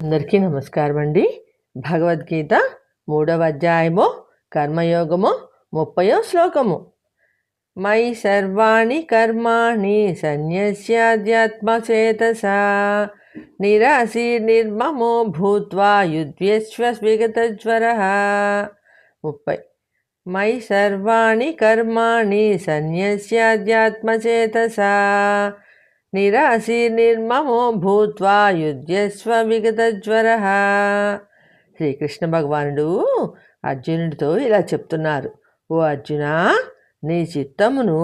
అందరికీ నమస్కారం అండి. భగవద్గీత 3వ అధ్యాయము కర్మయోగము 30వ శ్లోకము. మయి సర్వాణి కర్మాణి సన్యస్యాధ్యాత్మచేతసా నిరాశీర్నిర్మమో భూత్వా యుధ్యస్వ విగతజ్వరః. 30. మయి సర్వాణి కర్మాణి సన్యస్యాధ్యాత్మచేతసా నిరాశీర్నిర్మమో భూత్వా యుధ్యస్వ విగతజ్వరః. శ్రీకృష్ణ భగవానుడు అర్జునుడితో ఇలా చెప్తున్నారు. ఓ అర్జునా, నీ చిత్తమును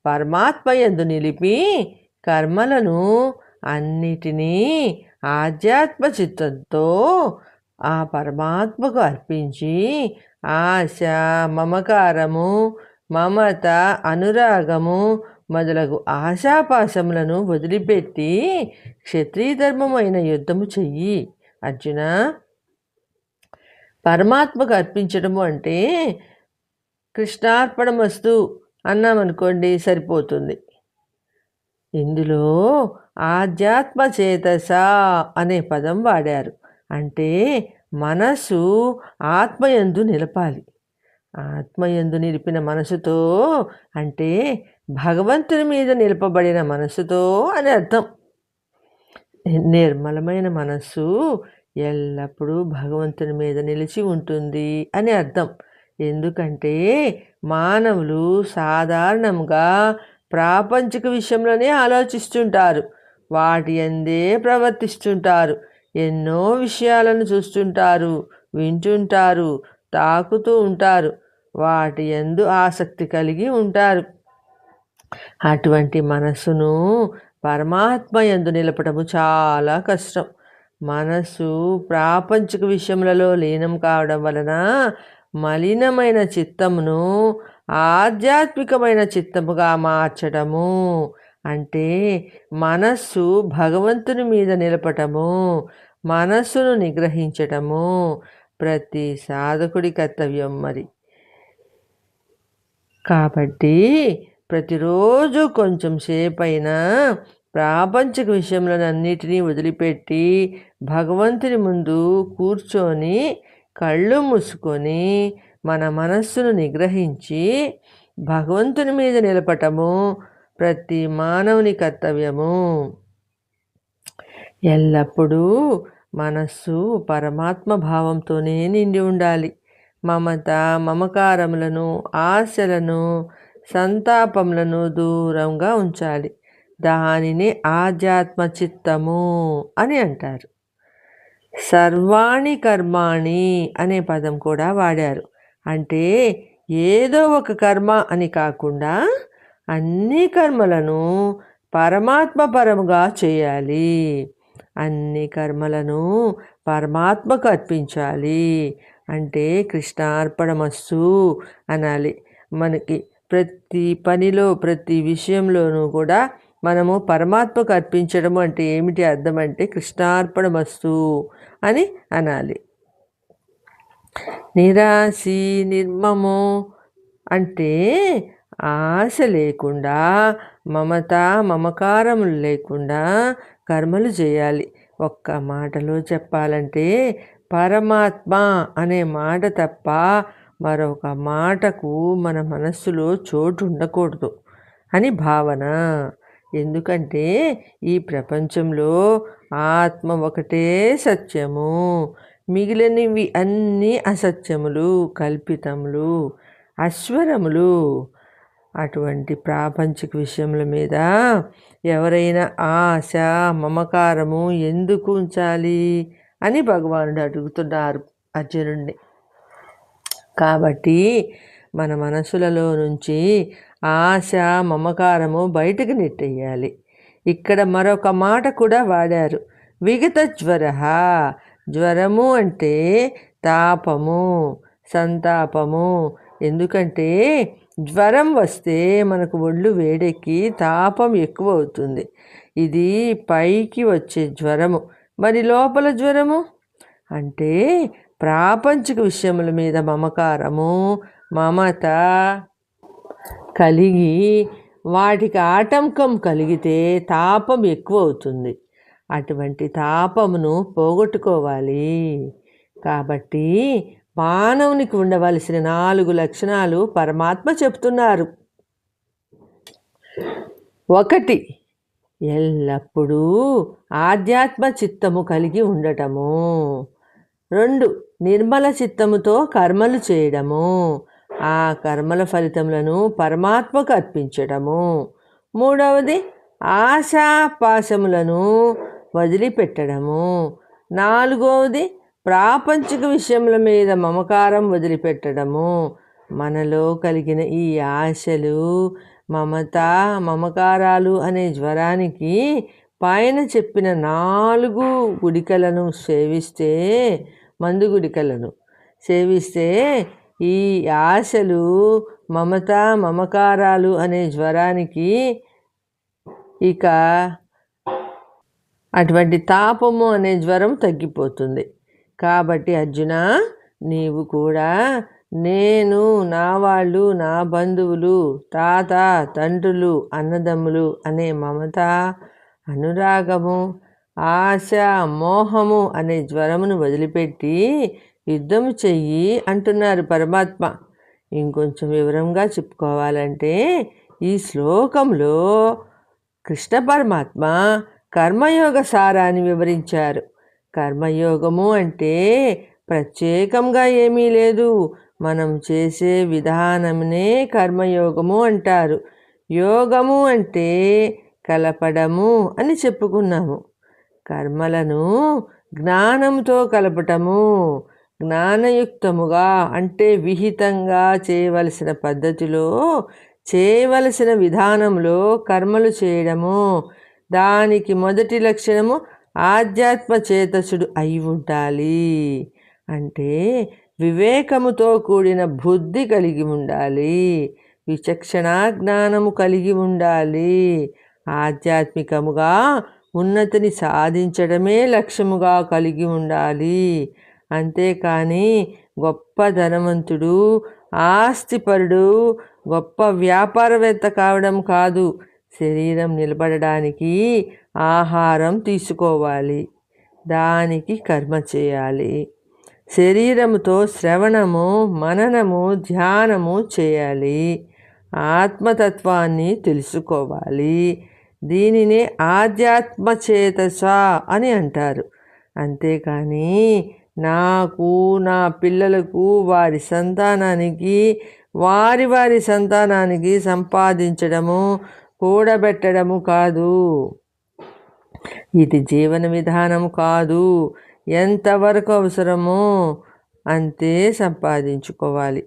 పరమాత్మయందు నిలిపి కర్మలను అన్నిటినీ ఆధ్యాత్మ చిత్తంతో ఆ పరమాత్మకు అర్పించి ఆశ, మమకారము, మమత, అనురాగము మొదలగు ఆశాపాశములను వదిలిపెట్టి క్షత్రియ ధర్మమైన యుద్ధము చెయ్యి. అర్జున, పరమాత్మకు అర్పించడము అంటే కృష్ణార్పణమస్తు అన్నామనుకోండి సరిపోతుంది. ఇందులో ఆధ్యాత్మ చేతస అనే పదం వాడారు. అంటే మనసు ఆత్మయందు నిలపాలి. ఆత్మయందు నిలిపిన మనసుతో అంటే భగవంతుని మీద నిలపబడిన మనసుతో అని అర్థం. నిర్మలమైన మనస్సు ఎల్లప్పుడూ భగవంతుని మీద నిలిచి ఉంటుంది అని అర్థం. ఎందుకంటే మానవులు సాధారణంగా ప్రాపంచిక విషయంలోనే ఆలోచిస్తుంటారు, వాటి అందే ప్రవర్తిస్తుంటారు, ఎన్నో విషయాలను చూస్తుంటారు, వింటుంటారు, తాకుతూ ఉంటారు, వాటి యందు ఆసక్తి కలిగి ఉంటారు. అటువంటి మనస్సును పరమాత్మ యందు నిలపటము చాలా కష్టం. మనసు ప్రాపంచిక విషయములలో లీనం కావడం వలన మలినమైన చిత్తమును ఆధ్యాత్మికమైన చిత్తముగా మార్చడము అంటే మనస్సు భగవంతుని మీద నిలపటము, మనస్సును నిగ్రహించటము ప్రతి సాధకుడి కర్తవ్యం. మరి కాబట్టి ప్రతిరోజు కొంచెం సేపైనా ప్రాపంచిక విషయములన్నిటినీ వదిలిపెట్టి భగవంతుని ముందు కూర్చొని కళ్ళు మూసుకొని మన మనస్సును నిగ్రహించి భగవంతుని మీద నిలపటము ప్రతి మానవుని కర్తవ్యము. ఎల్లప్పుడూ మనస్సు పరమాత్మ భావంతోనే నిండి ఉండాలి. మమత, మమకారములను, ఆశలను, సంతాపములను దూరంగా ఉంచాలి. దానిని ఆధ్యాత్మ చిత్తము అని అంటారు. సర్వాణి కర్మాణి అనే పదం కూడా వాడారు. అంటే ఏదో ఒక కర్మ అని కాకుండా అన్ని కర్మలను పరమాత్మ పరముగా చేయాలి. అన్ని కర్మలను పరమాత్మకు అర్పించాలి. అంటే కృష్ణార్పణమస్తు అనాలి. మనకి ప్రతి పనిలో ప్రతి విషయంలోనూ కూడా మనము పరమాత్మకు అర్పించడము అంటే ఏమిటి అర్థం అంటే కృష్ణార్పణమస్తు అని అనాలి. నిరాశి నిర్మము అంటే ఆశ లేకుండా, మమత మమకారములు లేకుండా కర్మలు చేయాలి. ఒక్క మాటలో చెప్పాలంటే పరమాత్మ అనే మాట తప్ప మరొక మాటకు మన మనస్సులో చోటు ఉండకూడదు అని భావన. ఎందుకంటే ఈ ప్రపంచంలో ఆత్మ ఒకటే సత్యము, మిగిలినవి అన్నీ అసత్యములు, కల్పితములు, అశ్వరములు. అటువంటి ప్రాపంచిక విషయముల మీద ఎవరైనా ఆశ, మమకారము ఎందుకు ఉంచాలి అని భగవానుడు అడుగుతున్నారు అర్జునుడిని. కాబట్టి మన మనసులలో నుంచి ఆశ, మమకారము బయటకు నెట్టేయాలి. ఇక్కడ మరొక మాట కూడా వాడారు, విగత జ్వరః. జ్వరము అంటే తాపము, సంతాపము. ఎందుకంటే జ్వరం వస్తే మనకు ఒళ్ళు వేడెక్కి తాపం ఎక్కువ అవుతుంది. ఇది పైకి వచ్చే జ్వరము. మరి లోపల జ్వరము అంటే ప్రాపంచిక విషయముల మీద మమకారము, మమత కలిగి వాటికి ఆటంకం కలిగితే తాపం ఎక్కువ అవుతుంది. అటువంటి తాపమును పోగొట్టుకోవాలి. కాబట్టి మానవునికి ఉండవలసిన 4 లక్షణాలు పరమాత్మ చెప్తున్నారు. 1 ఎల్లప్పుడూ ఆధ్యాత్మ చిత్తము కలిగి ఉండటము. 2 నిర్మల చిత్తముతో కర్మలు చేయడము, ఆ కర్మల ఫలితములను పరమాత్మకు అర్పించడము. 3వది ఆశాపాశములను వదిలిపెట్టడము. 4వది ప్రాపంచిక విషయముల మీద మమకారం వదిలిపెట్టడము. మనలో కలిగిన ఈ ఆశలు, మమత, మమకారాలు అనే జ్వరానికి పైన చెప్పిన 4 గుడికలను సేవిస్తే, మందు గుడికలను సేవిస్తే ఈ ఆశలు, మమత, మమకారాలు అనే జ్వరానికి ఇక అటువంటి తాపము అనే జ్వరం తగ్గిపోతుంది. కాబట్టి అర్జున, నీవు కూడా నేను, నా వాళ్ళు, నా బంధువులు, తాత, తండ్రులు, అన్నదమ్ములు అనే మమత, అనురాగము, ఆశ, మోహము అనే జ్వరమును వదిలిపెట్టి యుద్ధము చెయ్యి అంటున్నారు పరమాత్మ. ఇంకొంచెం వివరంగా చెప్పుకోవాలంటే ఈ శ్లోకంలో కృష్ణ పరమాత్మ కర్మయోగ సారాన్ని వివరించారు. కర్మయోగము అంటే ప్రత్యేకంగా ఏమీ లేదు, మనం చేసే విధానమునే కర్మయోగము అంటారు. యోగము అంటే కలపడము అని చెప్పుకున్నాము. కర్మలను జ్ఞానంతో కలపటము, జ్ఞానయుక్తముగా అంటే విహితంగా చేయవలసిన పద్ధతిలో, చేయవలసిన విధానంలో కర్మలు చేయడము. దానికి మొదటి లక్షణము ఆధ్యాత్మ చేతసుడు అయి ఉండాలి. అంటే వివేకముతో కూడిన బుద్ధి కలిగి ఉండాలి, విచక్షణ జ్ఞానము కలిగి ఉండాలి. ఆధ్యాత్మికముగా ఉన్నతిని సాధించడమే లక్ష్యముగా కలిగి ఉండాలి. అంతేకాని గొప్ప ధనవంతుడు, ఆస్తిపరుడు, గొప్ప వ్యాపారవేత్త కావడం కాదు. శరీరం నిలబడడానికి ఆహారం తీసుకోవాలి, దానికి కర్మ చేయాలి. శరీరముతో శ్రవణము, మననము, ధ్యానము చేయాలి. ఆత్మతత్వాన్ని తెలుసుకోవాలి. దీనినే ఆధ్యాత్మచేతస అని అంటారు. అంతేకాని నాకు, నా పిల్లలకు, వారి సంతానానికి, వారి సంతానానికి సంపాదించడము, కూడబెట్టడము కాదు. ఇది జీవన విధానం కాదు. ఎంతవరకు అవసరమో అంతే సంపాదించుకోవాలి,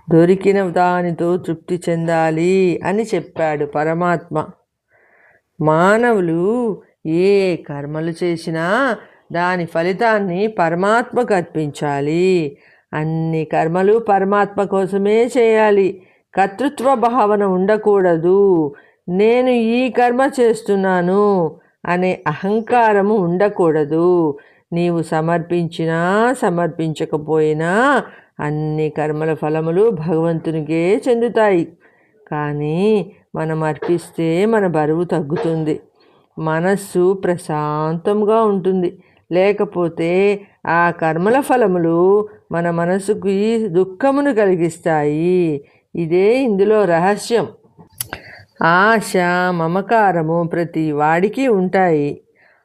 దొరికిన దానితో తృప్తి చెందాలి అని చెప్పాడు పరమాత్మ. మానవులు ఏ కర్మలు చేసినా దాని ఫలితాన్ని పరమాత్మకు అర్పించాలి. అన్ని కర్మలు పరమాత్మ కోసమే చేయాలి. కర్తృత్వ భావన ఉండకూడదు. నేను ఈ కర్మ చేస్తున్నాను అనే అహంకారము ఉండకూడదు. నీవు సమర్పించినా సమర్పించకపోయినా అన్ని కర్మల ఫలములు భగవంతునికే చెందుతాయి. కానీ మనం అర్పిస్తే మన బరువు తగ్గుతుంది, మనస్సు ప్రశాంతంగా ఉంటుంది. లేకపోతే ఆ కర్మల ఫలములు మన మనసుకి దుఃఖమును కలిగిస్తాయి. ఇదే ఇందులో రహస్యం. ఆశ, మమకారము ప్రతి వాడికి ఉంటాయి.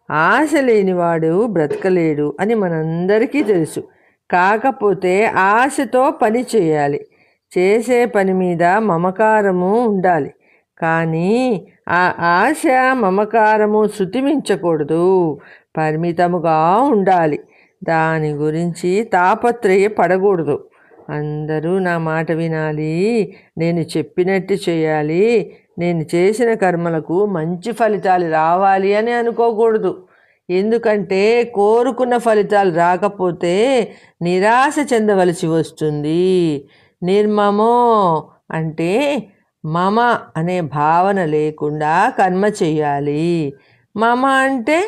ఆశ లేనివాడు బ్రతకలేడు అని మనందరికీ తెలుసు. కాకపోతే ఆశతో పని చేయాలి, చేసే పని మీద మమకారము ఉండాలి. కానీ ఆ ఆశ, మమకారము శృతిమించకూడదు, పరిమితముగా ఉండాలి. దాని గురించి తాపత్రయపడకూడదు. అందరూ నా మాట వినాలి, నేను చెప్పినట్టు చేయాలి, నేను చేసిన కర్మలకు మంచి ఫలితాలు రావాలి అని అనుకోకూడదు. ఎందుకంటే కోరుకున్న ఫలితాలు రాకపోతే నిరాశ చెందవలసి వస్తుంది. నిర్మమో అంటే మమ అనే భావన లేకుండా కర్మ చేయాలి. మమ అంటే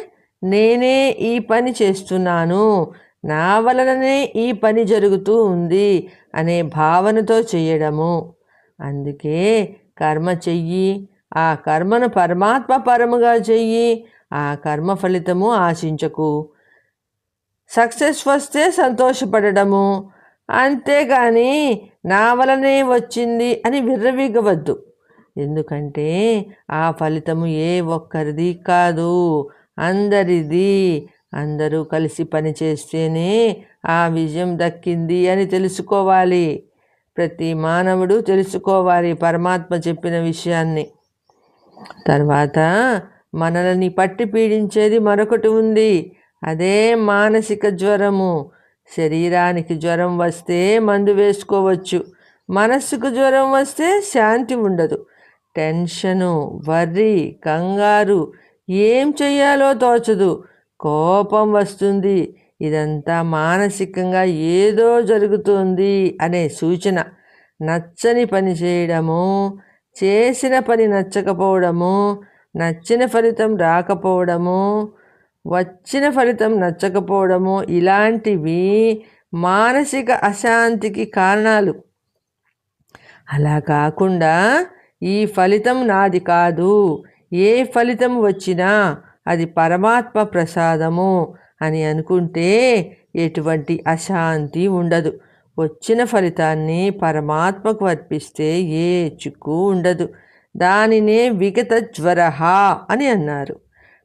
నేనే ఈ పని చేస్తున్నాను, నా వలననే ఈ పని జరుగుతూ ఉంది అనే భావనతో చేయడము. అందుకే కర్మ చెయ్యి, ఆ కర్మను పరమాత్మ పరముగా చెయ్యి. ఆ కర్మ ఫలితము ఆశించకు. సక్సెస్ వస్తే సంతోషపడము, అంతేగాని నా వలనే వచ్చింది అని విర్రవీగవద్దు. ఎందుకంటే ఆ ఫలితము ఏ ఒక్కరిది కాదు, అందరిది. అందరూ కలిసి పనిచేస్తేనే ఆ విజయం దక్కింది అని తెలుసుకోవాలి. ప్రతి మానవుడు తెలుసుకోవాలి పరమాత్మ చెప్పిన విషయాన్ని. తర్వాత మనల్ని పట్టి పీడించేది మరొకటి ఉంది, అదే మానసిక జ్వరము. శరీరానికి జ్వరం వస్తే మందు వేసుకోవచ్చు, మనస్సుకు జ్వరం వస్తే శాంతి ఉండదు. టెన్షను, వర్రీ, కంగారు, ఏం చెయ్యాలో తోచదు, కోపం వస్తుంది. ఇదంతా మానసికంగా ఏదో జరుగుతుంది అనే సూచన. నచ్చని పని చేయడము, చేసిన పని నచ్చకపోవడము, నచ్చిన ఫలితం రాకపోవడము, వచ్చిన ఫలితం నచ్చకపోవడము, ఇలాంటివి మానసిక అశాంతికి కారణాలు. అలా కాకుండా ఈ ఫలితం నాది కాదు, ఏ ఫలితం వచ్చినా అది పరమాత్మ ప్రసాదము అని అనుకుంటే ఎటువంటి అశాంతి ఉండదు. వచ్చిన ఫలితాన్ని పరమాత్మకు అర్పిస్తే ఏ చిక్కు ఉండదు. దానినే విగత జ్వరః అని అన్నారు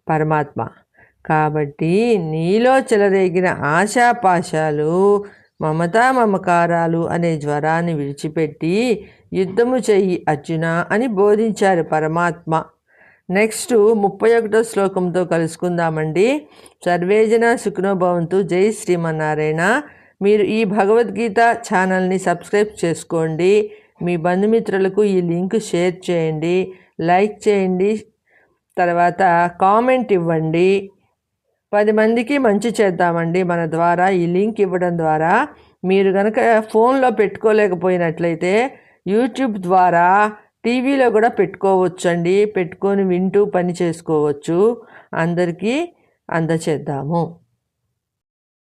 పరమాత్మ. కాబట్టి నీలో చెలరేగిన ఆశాపాశాలు, మమతా మమకారాలు అనే జ్వరాన్ని విడిచిపెట్టి యుద్ధము చెయ్యి అర్జున అని బోధించారు పరమాత్మ. నెక్స్ట్ 31వ శ్లోకంతో కలుసుకుందామండి. సర్వేజన సుఖినో భవంతు. జై శ్రీమన్నారాయణ. మీరు ఈ భగవద్గీత ఛానల్ని సబ్స్క్రైబ్ చేసుకోండి. మీ బంధుమిత్రులకు ఈ లింక్ షేర్ చేయండి, లైక్ చేయండి, తర్వాత కామెంట్ ఇవ్వండి. 10 మందికి మంచి చేద్దామండి మన ద్వారా. ఈ లింక్ ఇవ్వడం ద్వారా మీరు కనుక ఫోన్లో పెట్టుకోలేకపోయినట్లయితే యూట్యూబ్ ద్వారా టీవీలో కూడా పెట్టుకోవచ్చండి. పెట్టుకొని వింటూ పని చేసుకోవచ్చు. అందరికీ అందచేద్దాము.